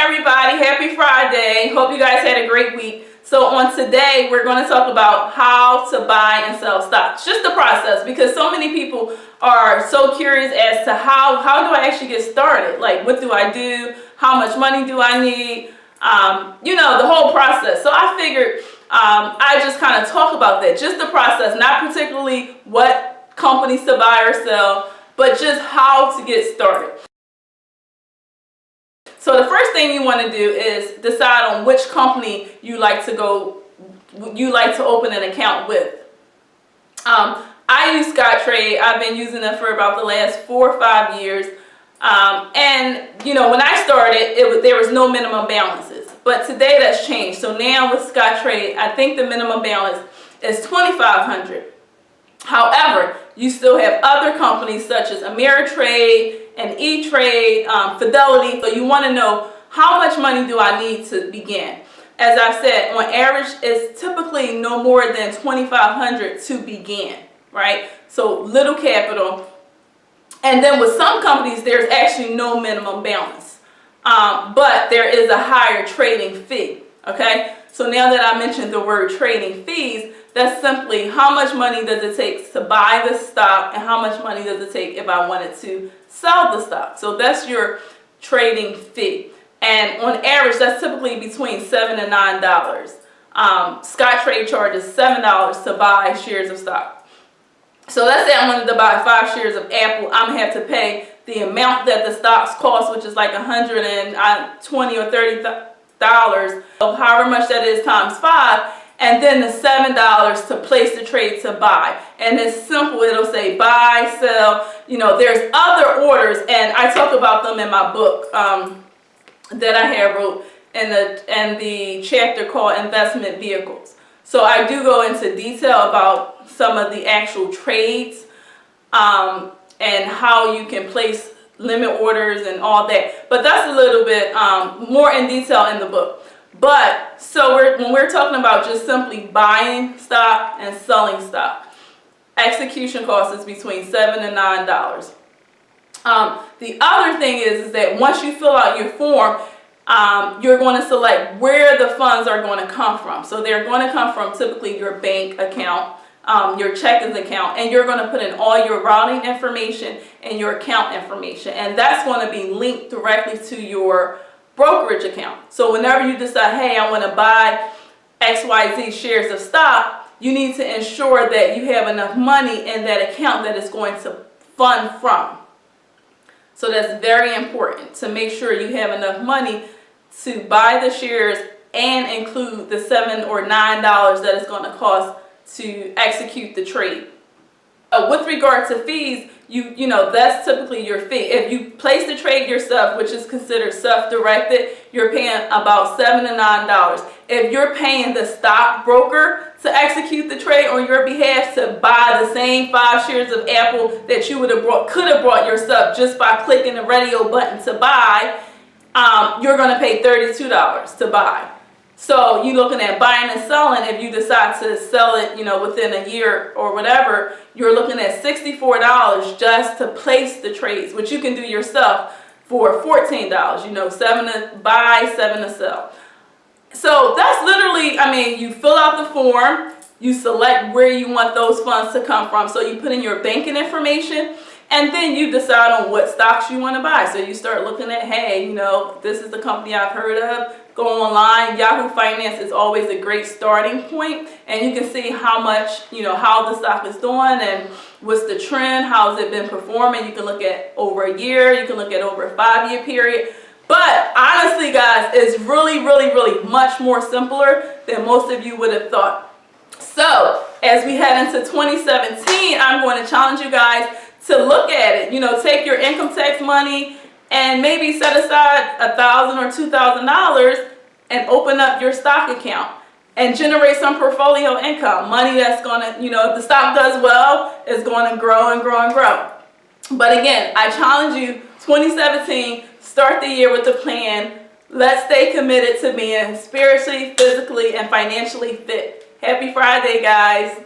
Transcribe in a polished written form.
everybody, happy Friday. Hope you guys had a great week. So on today, we're going to talk about how to buy and sell stocks. Just the process, because so many people are so curious as to how do I actually get started? Like, what do I do? How much money do I need? The whole process. So I figured I just kind of talk about that, just the process, not particularly what companies to buy or sell, but just how to get started. So the first thing you want to do is decide on which company you like to open an account with. I use Scottrade. I've been using them for about the last 4 or 5 years. And when I started, there was no minimum balances. But today that's changed. So now with Scottrade, I think the minimum balance is $2,500. However, you still have other companies such as Ameritrade and E-Trade, Fidelity. So you want to know, how much money do I need to begin? As I've said, on average, it's typically no more than $2,500 to begin, right? So little capital. And then with some companies, there's actually no minimum balance, but there is a higher trading fee, okay? So now that I mentioned the word trading fees, that's simply how much money does it take to buy the stock and how much money does it take if I wanted to sell the stock. So that's your trading fee. And on average, that's typically between $7 and $9. Scottrade charges $7 to buy shares of stock. So let's say I wanted to buy 5 shares of Apple. I'm going to have to pay the amount that the stocks cost, which is like $120 or $30. So however much that is times 5. And then the $7 to place the trade to buy. And it's simple. It'll say buy, sell. There's other orders, and I talk about them in my book that I have wrote in the chapter called Investment Vehicles. So I do go into detail about some of the actual trades and how you can place limit orders and all that. But that's a little bit more in detail in the book. But so when we're talking about just simply buying stock and selling stock, execution cost is between $7 and $9. The other thing is that once you fill out your form, you're going to select where the funds are going to come from. So they're going to come from typically your bank account, your checking account, and you're going to put in all your routing information and your account information. And that's going to be linked directly to your brokerage account. So whenever you decide, hey, I want to buy XYZ shares of stock, you need to ensure that you have enough money in that account that it's going to fund from. So that's very important to make sure you have enough money to buy the shares and include the $7 or $9 that it's going to cost to execute the trade. With regard to fees, that's typically your fee. If you place the trade yourself, which is considered self-directed, you're paying about $7 to $9. If you're paying the stockbroker to execute the trade on your behalf to buy the same 5 shares of Apple that you could have brought yourself just by clicking the radio button to buy, you're going to pay $32 to buy. So you're looking at buying and selling. If you decide to sell it, within a year or whatever, you're looking at $64 just to place the trades, which you can do yourself for $14. $7 to buy, $7 to sell. So that's literally, you fill out the form, you select where you want those funds to come from. So you put in your banking information, and then you decide on what stocks you want to buy. So you start looking at, hey, this is the company I've heard of. Go online. Yahoo Finance is always a great starting point, and you can see how much, how the stock is doing and what's the trend, how's it been performing. You can look at over a year, you can look at over a 5-year period. But honestly, guys, it's really, really, really much more simpler than most of you would have thought. So as we head into 2017, I'm going to challenge you guys to look at it. Take your income tax money and maybe set aside $1,000 or $2,000 and open up your stock account and generate some portfolio income. Money that's going to, if the stock does well, it's going to grow and grow and grow. But again, I challenge you, 2017, start the year with a plan. Let's stay committed to being spiritually, physically, and financially fit. Happy Friday, guys.